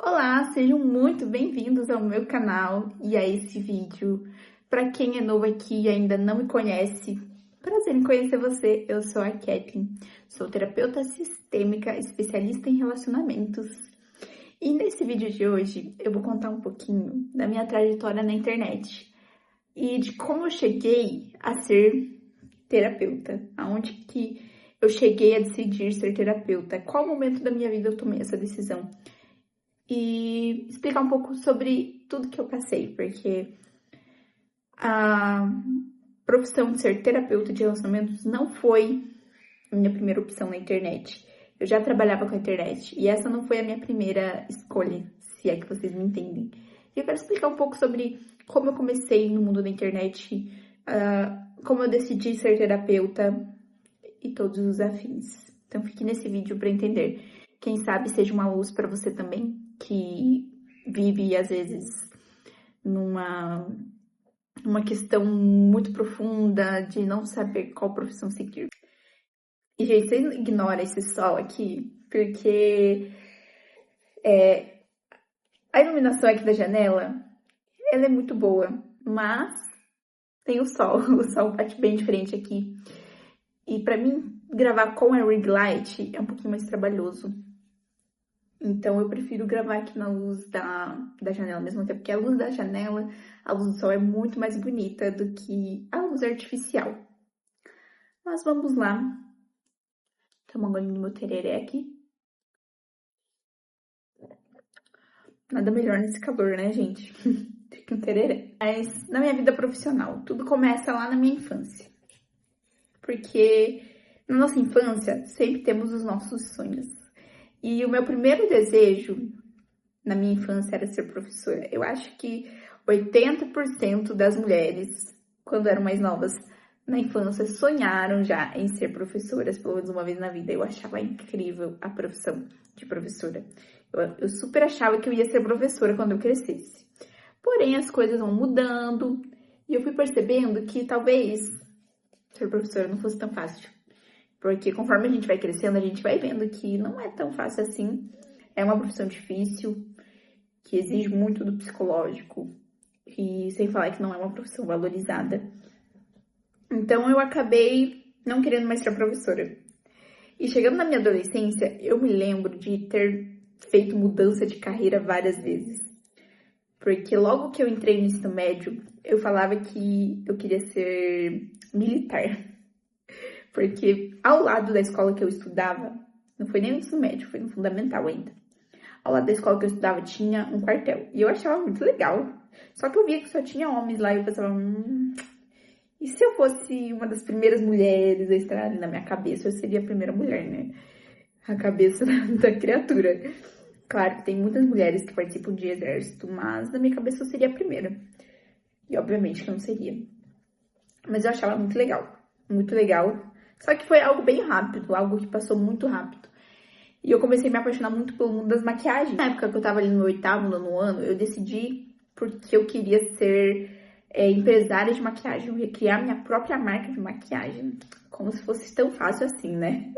Olá, sejam muito bem-vindos ao meu canal e a esse vídeo. Para quem é novo aqui e ainda não me conhece, prazer em conhecer você. Eu sou a Kathleen, sou terapeuta sistêmica, especialista em relacionamentos. E nesse vídeo de hoje eu vou contar um pouquinho da minha trajetória na internet e de como eu cheguei a ser terapeuta, aonde que eu cheguei a decidir ser terapeuta, qual momento da minha vida eu tomei essa decisão. E explicar um pouco sobre tudo que eu passei, porque a profissão de ser terapeuta de relacionamentos não foi a minha primeira opção na internet. Eu já trabalhava com a internet e essa não foi a minha primeira escolha, se é que vocês me entendem. E eu quero explicar um pouco sobre como eu comecei no mundo da internet, como eu decidi ser terapeuta e todos os afins. Então fique nesse vídeo para entender. Quem sabe seja uma luz para você também, que vive, às vezes, numa questão muito profunda de não saber qual profissão seguir. E, gente, vocês ignoram esse sol aqui, porque a iluminação aqui da janela, ela é muito boa, mas tem o sol bate bem diferente aqui. E pra mim, gravar com a ring light é um pouquinho mais trabalhoso. Então, eu prefiro gravar aqui na luz da janela mesmo, até porque a luz da janela, a luz do sol é muito mais bonita do que a luz artificial. Mas vamos lá. Tomar um golinho no meu tereré aqui. Nada melhor nesse calor, né, gente? Do que um tereré. Mas na minha vida profissional, tudo começa lá na minha infância. Porque na nossa infância, sempre temos os nossos sonhos. E o meu primeiro desejo na minha infância era ser professora. Eu acho que 80% das mulheres, quando eram mais novas, na infância, sonharam já em ser professoras, pelo menos uma vez na vida. Eu achava incrível a profissão de professora. Eu super achava que eu ia ser professora quando eu crescesse. Porém, as coisas vão mudando e eu fui percebendo que talvez ser professora não fosse tão fácil. Porque conforme a gente vai crescendo, a gente vai vendo que não é tão fácil assim. É uma profissão difícil, que exige muito do psicológico, e sem falar que não é uma profissão valorizada. Então eu acabei não querendo mais ser professora. E chegando na minha adolescência, eu me lembro de ter feito mudança de carreira várias vezes. Porque logo que eu entrei no ensino médio, eu falava que eu queria ser militar. Porque ao lado da escola que eu estudava, não foi nem no ensino médio, foi no fundamental ainda. Ao lado da escola que eu estudava tinha um quartel. E eu achava muito legal. Só que eu via que só tinha homens lá e eu pensava, e se eu fosse uma das primeiras mulheres a estar ali na minha cabeça? Eu seria a primeira mulher, né? A cabeça da criatura. Claro que tem muitas mulheres que participam de exército, mas na minha cabeça eu seria a primeira. E obviamente que eu não seria. Mas eu achava muito legal. Muito legal. Só que foi algo bem rápido, algo que passou muito rápido. E eu comecei a me apaixonar muito pelo mundo das maquiagens. Na época que eu tava ali no 8º, 9º ano, eu decidi porque eu queria ser empresária de maquiagem. Eu ia criar minha própria marca de maquiagem. Como se fosse tão fácil assim, né?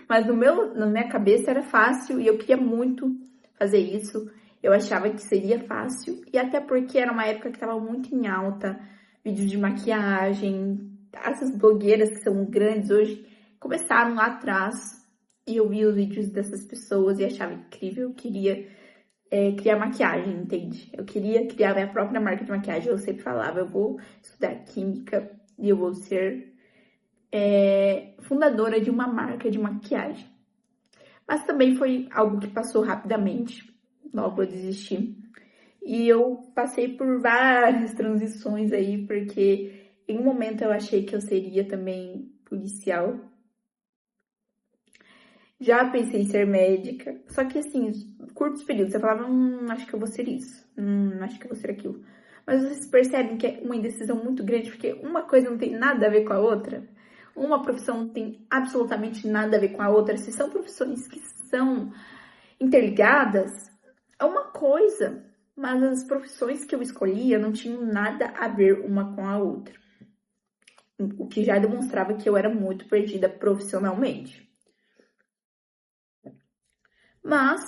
Mas na minha cabeça era fácil e eu queria muito fazer isso. Eu achava que seria fácil. E até porque era uma época que tava muito em alta. Vídeos de maquiagem. Essas blogueiras que são grandes hoje começaram lá atrás. E eu via os vídeos dessas pessoas e achava incrível. Eu queria criar maquiagem, entende? Eu queria criar minha própria marca de maquiagem. Eu sempre falava, eu vou estudar química e eu vou ser fundadora de uma marca de maquiagem. Mas também foi algo que passou rapidamente. Logo eu desisti. E eu passei por várias transições aí, porque em um momento eu achei que eu seria também policial. Já pensei em ser médica, só que assim, curtos períodos, eu falava, acho que eu vou ser isso, acho que eu vou ser aquilo. Mas vocês percebem que é uma indecisão muito grande, porque uma coisa não tem nada a ver com a outra. Uma profissão não tem absolutamente nada a ver com a outra. Se são profissões que são interligadas, é uma coisa, mas as profissões que eu escolhia não tinham nada a ver uma com a outra. O que já demonstrava que eu era muito perdida profissionalmente. Mas,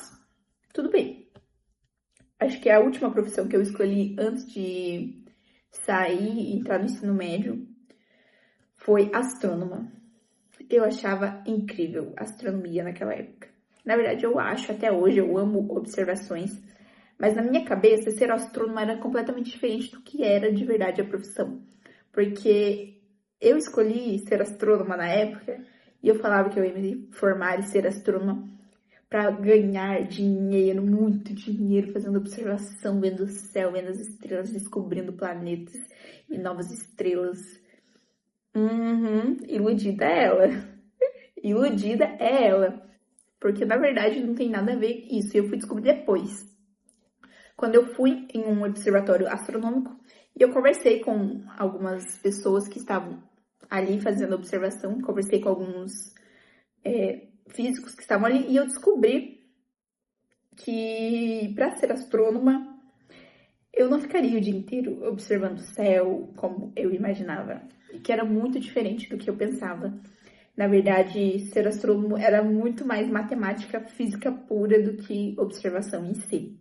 tudo bem. acho que é a última profissão que eu escolhi antes de sair e entrar no ensino médio foi astrônoma. Eu achava incrível a astronomia naquela época. Na verdade, eu acho até hoje, eu amo observações, mas na minha cabeça, ser astrônomo era completamente diferente do que era de verdade a profissão. Porque eu escolhi ser astrônoma na época e eu falava que eu ia me formar e ser astrônoma para ganhar dinheiro, muito dinheiro, fazendo observação, vendo o céu, vendo as estrelas, descobrindo planetas e novas estrelas. Iludida é ela. Iludida é ela. Porque, na verdade, não tem nada a ver isso. E eu fui descobrir depois. Quando eu fui em um observatório astronômico, e eu conversei com algumas pessoas que estavam ali fazendo observação. Conversei com alguns físicos que estavam ali. E eu descobri que, para ser astrônoma, eu não ficaria o dia inteiro observando o céu como eu imaginava. E que era muito diferente do que eu pensava. Na verdade, ser astrônomo era muito mais matemática, física pura do que observação em si.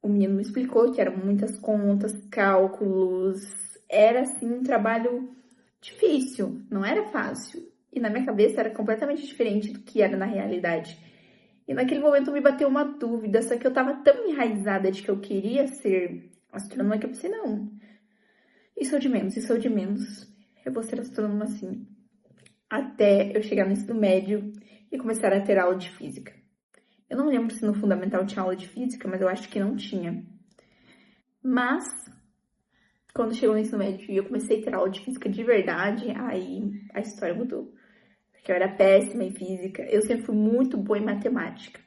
O menino me explicou que eram muitas contas, cálculos. Era, assim, um trabalho difícil, não era fácil. E na minha cabeça era completamente diferente do que era na realidade. E naquele momento me bateu uma dúvida, só que eu tava tão enraizada de que eu queria ser astrônoma que eu pensei, não, isso é o de menos, isso é o de menos. Eu vou ser astrônoma assim. Até eu chegar no ensino médio e começar a ter aula de física. Eu não lembro se no fundamental tinha aula de física, mas eu acho que não tinha. Mas, quando chegou no ensino médio e eu comecei a ter aula de física de verdade, aí a história mudou. Porque eu era péssima em física, eu sempre fui muito boa em matemática.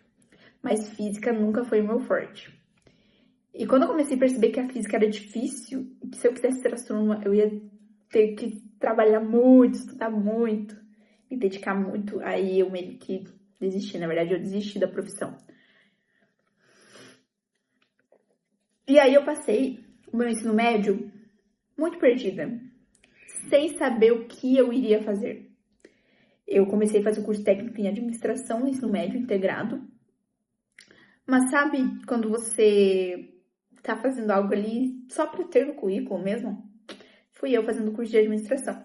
Mas física nunca foi o meu forte. E quando eu comecei a perceber que a física era difícil, que se eu quisesse ser astrônoma, eu ia ter que trabalhar muito, estudar muito, me dedicar muito. Aí eu meio que desisti, na verdade, eu desisti da profissão. E aí eu passei o meu ensino médio muito perdida, sem saber o que eu iria fazer. Eu comecei a fazer o curso técnico em administração no ensino médio integrado. Mas sabe quando você tá fazendo algo ali só para ter no currículo mesmo? Fui eu fazendo o curso de administração.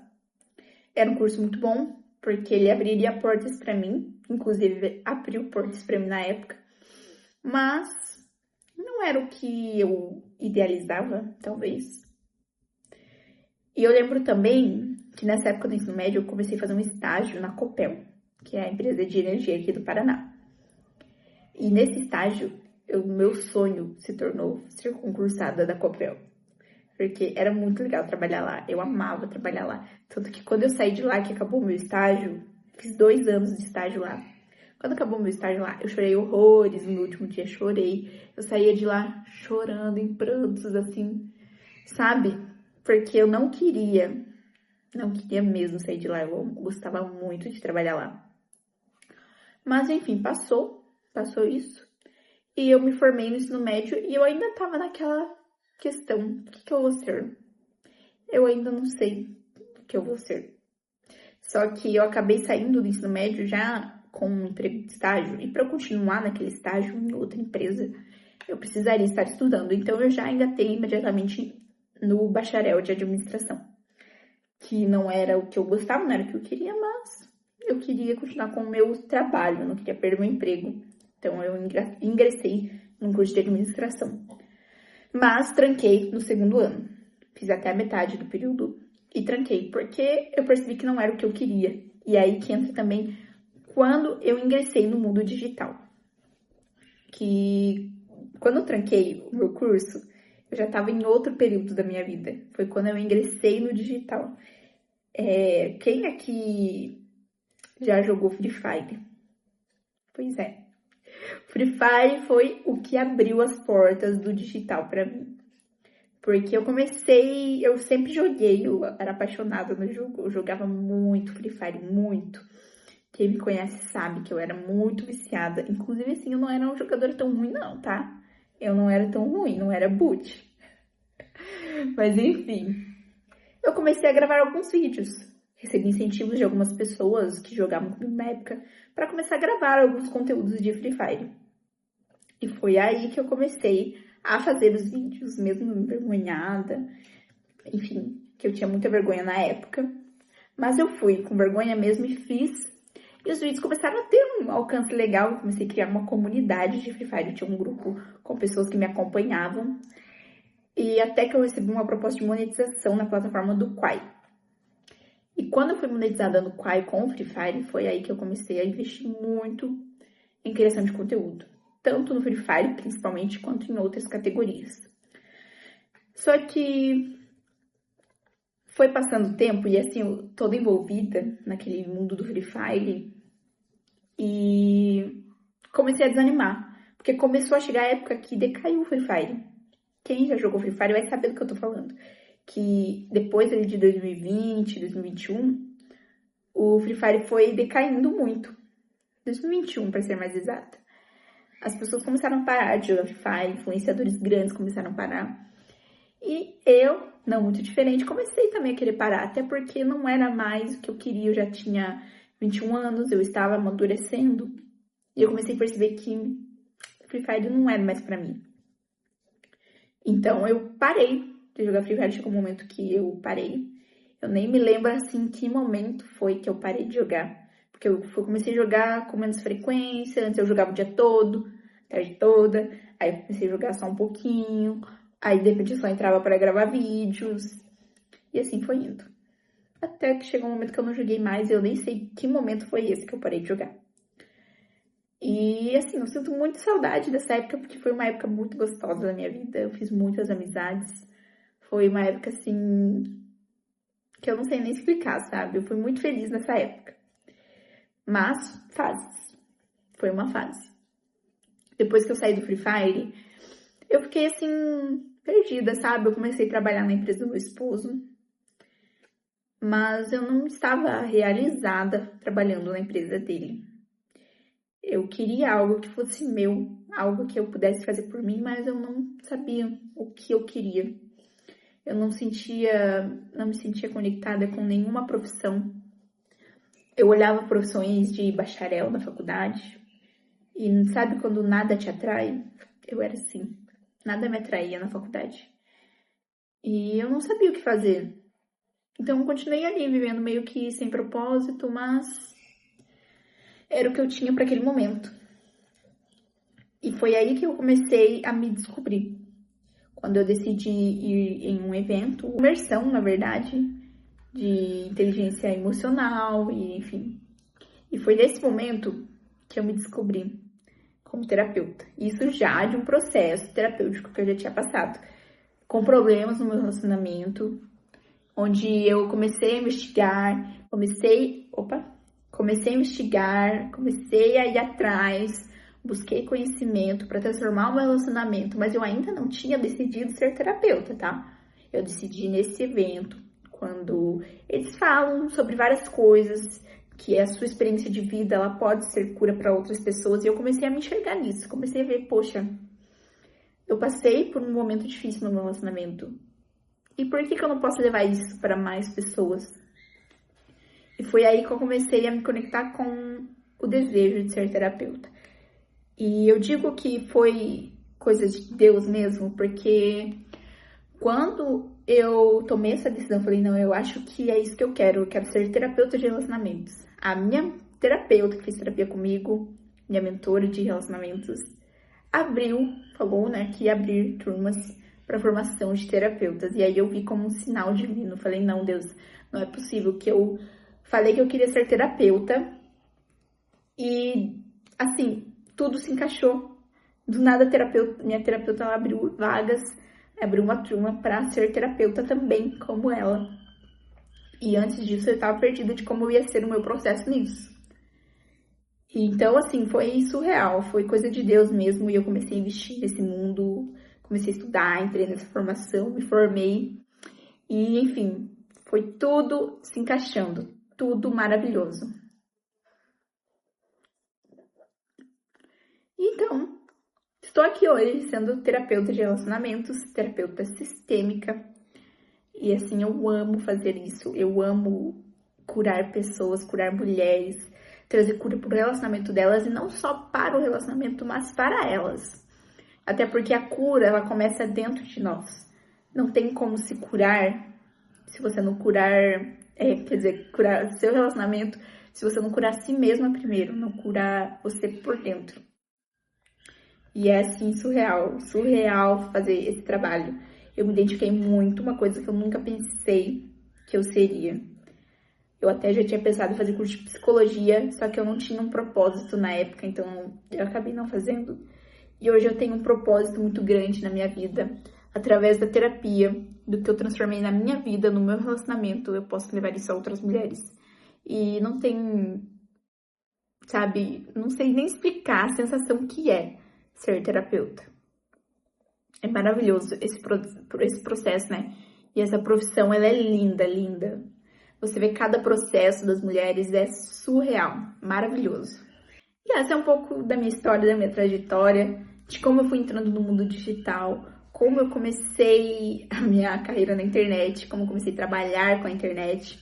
Era um curso muito bom, porque ele abriria portas para mim, inclusive abriu portas para mim na época, mas não era o que eu idealizava, talvez. E eu lembro também que nessa época do ensino médio eu comecei a fazer um estágio na Copel, que é a empresa de energia aqui do Paraná. E nesse estágio, meu sonho se tornou ser concursada da Copel. Porque era muito legal trabalhar lá, eu amava trabalhar lá. Tanto que quando eu saí de lá, que acabou o meu estágio, fiz 2 anos de estágio lá. Quando acabou o meu estágio lá, eu chorei horrores, no último dia chorei. Eu saía de lá chorando, em prantos, assim, sabe? Porque eu não queria mesmo sair de lá, eu gostava muito de trabalhar lá. Mas enfim, passou isso. E eu me formei no ensino médio e eu ainda tava naquela questão, o que eu vou ser? Eu ainda não sei o que eu vou ser. Só que eu acabei saindo do ensino médio já com um emprego de estágio. E para eu continuar naquele estágio em outra empresa, eu precisaria estar estudando. Então eu já engatei imediatamente no bacharel de administração. Que não era o que eu gostava, não era o que eu queria, mas eu queria continuar com o meu trabalho, eu não queria perder meu emprego. Então eu ingressei num curso de administração. Mas tranquei no segundo ano. Fiz até a metade do período e tranquei, porque eu percebi que não era o que eu queria. E aí que entra também quando eu ingressei no mundo digital. Que quando eu tranquei o meu curso, eu já estava em outro período da minha vida. Foi quando eu ingressei no digital. Quem aqui já jogou Free Fire? Pois é. Free Fire foi o que abriu as portas do digital para mim. Porque eu sempre joguei, eu era apaixonada no jogo, eu jogava muito Free Fire, muito. Quem me conhece sabe que eu era muito viciada. Inclusive, assim, eu não era uma jogadora tão ruim não, tá? Eu não era tão ruim, não era boot. Mas enfim, eu comecei a gravar alguns vídeos. Recebi incentivos de algumas pessoas que jogavam comigo na época para começar a gravar alguns conteúdos de Free Fire. E foi aí que eu comecei a fazer os vídeos, mesmo envergonhada, enfim, que eu tinha muita vergonha na época. Mas eu fui com vergonha mesmo e fiz. E os vídeos começaram a ter um alcance legal. Eu comecei a criar uma comunidade de Free Fire. Eu tinha um grupo com pessoas que me acompanhavam. E até que eu recebi uma proposta de monetização na plataforma do Quai. E quando eu fui monetizada no Quai com o Free Fire, foi aí que eu comecei a investir muito em criação de conteúdo. Tanto no Free Fire, principalmente, quanto em outras categorias. Só que foi passando o tempo e assim, eu toda envolvida naquele mundo do Free Fire e comecei a desanimar. Porque começou a chegar a época que decaiu o Free Fire. Quem já jogou Free Fire vai saber do que eu tô falando. Que depois de 2020, 2021, o Free Fire foi decaindo muito. 2021, para ser mais exata. As pessoas começaram a parar de jogar Free Fire, influenciadores grandes começaram a parar. E eu, não muito diferente, comecei também a querer parar, até porque não era mais o que eu queria, eu já tinha 21 anos, eu estava amadurecendo, e eu comecei a perceber que Free Fire não era mais pra mim. Então eu parei de jogar Free Fire, chegou um momento que eu parei. Eu nem me lembro assim que momento foi que eu parei de jogar. Porque eu comecei a jogar com menos frequência, antes eu jogava o dia todo, a tarde toda, aí eu comecei a jogar só um pouquinho, aí de repente eu só entrava para gravar vídeos, e assim foi indo. Até que chegou um momento que eu não joguei mais, e eu nem sei que momento foi esse que eu parei de jogar. E assim, eu sinto muita saudade dessa época, porque foi uma época muito gostosa da minha vida, eu fiz muitas amizades, foi uma época assim, que eu não sei nem explicar, sabe? Eu fui muito feliz nessa época. Mas, fases. Foi uma fase. Depois que eu saí do Free Fire, eu fiquei assim, perdida, sabe? Eu comecei a trabalhar na empresa do meu esposo, mas eu não estava realizada trabalhando na empresa dele. Eu queria algo que fosse meu, algo que eu pudesse fazer por mim, mas eu não sabia o que eu queria. Eu não me sentia conectada com nenhuma profissão. Eu olhava profissões de bacharel na faculdade e sabe quando nada te atrai? Eu era assim, nada me atraía na faculdade. E eu não sabia o que fazer. Então eu continuei ali, vivendo meio que sem propósito, mas era o que eu tinha para aquele momento. E foi aí que eu comecei a me descobrir. Quando eu decidi ir em um evento, imersão, na verdade, de inteligência emocional e enfim. E foi nesse momento que eu me descobri como terapeuta. Isso já de um processo terapêutico que eu já tinha passado. Com problemas no meu relacionamento, onde eu comecei a investigar, comecei a ir atrás, busquei conhecimento para transformar o meu relacionamento, mas eu ainda não tinha decidido ser terapeuta, tá? Eu decidi nesse evento, quando eles falam sobre várias coisas, que a sua experiência de vida, ela pode ser cura para outras pessoas, e eu comecei a me enxergar nisso, comecei a ver, poxa, eu passei por um momento difícil no meu relacionamento, e por que eu não posso levar isso para mais pessoas? E foi aí que eu comecei a me conectar com o desejo de ser terapeuta. E eu digo que foi coisa de Deus mesmo, porque quando eu tomei essa decisão, eu falei, não, eu acho que é isso que eu quero ser terapeuta de relacionamentos. A minha terapeuta que fez terapia comigo, minha mentora de relacionamentos, falou, né, que ia abrir turmas para formação de terapeutas. E aí eu vi como um sinal divino. Falei, não, Deus, não é possível que eu falei que eu queria ser terapeuta e, assim, tudo se encaixou. Do nada, minha terapeuta ela abriu vagas, abriu uma turma para ser terapeuta também, como ela. E antes disso, eu estava perdida de como ia ser o meu processo nisso. Então, assim, foi surreal, foi coisa de Deus mesmo, e eu comecei a investir nesse mundo, comecei a estudar, entrei nessa formação, me formei, e enfim, foi tudo se encaixando, tudo maravilhoso. Então, estou aqui hoje sendo terapeuta de relacionamentos, terapeuta sistêmica, e assim, eu amo fazer isso, eu amo curar pessoas, curar mulheres, trazer cura para o relacionamento delas, e não só para o relacionamento, mas para elas. Até porque a cura, ela começa dentro de nós. Não tem como se curar se você não curar, curar seu relacionamento, se você não curar si mesma primeiro, não curar você por dentro. E é assim, surreal fazer esse trabalho. Eu me identifiquei muito, uma coisa que eu nunca pensei que eu seria. Eu até já tinha pensado em fazer curso de psicologia, só que eu não tinha um propósito na época, então eu acabei não fazendo. E hoje eu tenho um propósito muito grande na minha vida. Através da terapia, do que eu transformei na minha vida, no meu relacionamento, eu posso levar isso a outras mulheres. E não tem, sabe, não sei nem explicar a sensação que é ser terapeuta. É maravilhoso esse processo, né? E essa profissão, ela é linda, linda. Você vê cada processo das mulheres, é surreal, maravilhoso. E essa é um pouco da minha história, da minha trajetória, de como eu fui entrando no mundo digital, como eu comecei a minha carreira na internet, como eu comecei a trabalhar com a internet,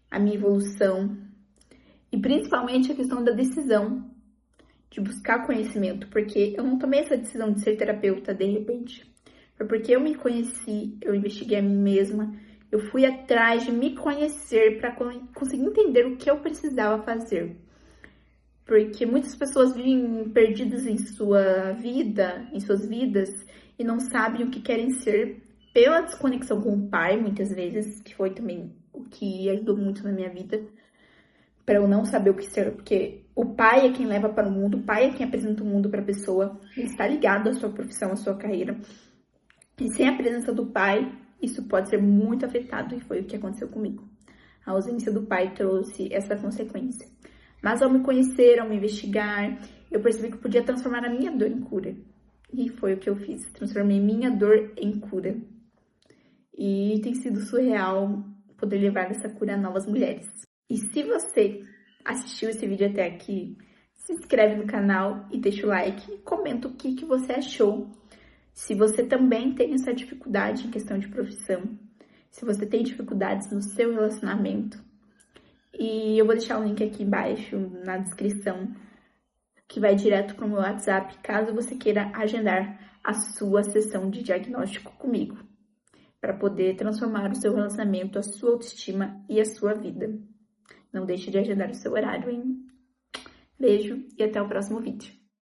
a minha evolução e principalmente a questão da decisão de buscar conhecimento, porque eu não tomei essa decisão de ser terapeuta de repente. Foi porque eu me conheci, eu investiguei a mim mesma, eu fui atrás de me conhecer para conseguir entender o que eu precisava fazer. Porque muitas pessoas vivem perdidas em sua vida, em suas vidas, e não sabem o que querem ser pela desconexão com o pai, muitas vezes, que foi também o que ajudou muito na minha vida, para eu não saber o que ser, porque o pai é quem leva para o mundo, o pai é quem apresenta o mundo para a pessoa, ele está ligado à sua profissão, à sua carreira. E sem a presença do pai, isso pode ser muito afetado, e foi o que aconteceu comigo. A ausência do pai trouxe essa consequência. Mas ao me conhecer, ao me investigar, eu percebi que eu podia transformar a minha dor em cura. E foi o que eu fiz, transformei minha dor em cura. E tem sido surreal poder levar essa cura a novas mulheres. E se você assistiu esse vídeo até aqui, se inscreve no canal e deixa o like e comenta o que você achou. Se você também tem essa dificuldade em questão de profissão, se você tem dificuldades no seu relacionamento, e eu vou deixar o link aqui embaixo na descrição, que vai direto para o meu WhatsApp, caso você queira agendar a sua sessão de diagnóstico comigo, para poder transformar o seu relacionamento, a sua autoestima e a sua vida. Não deixe de agendar o seu horário, hein? Beijo e até o próximo vídeo.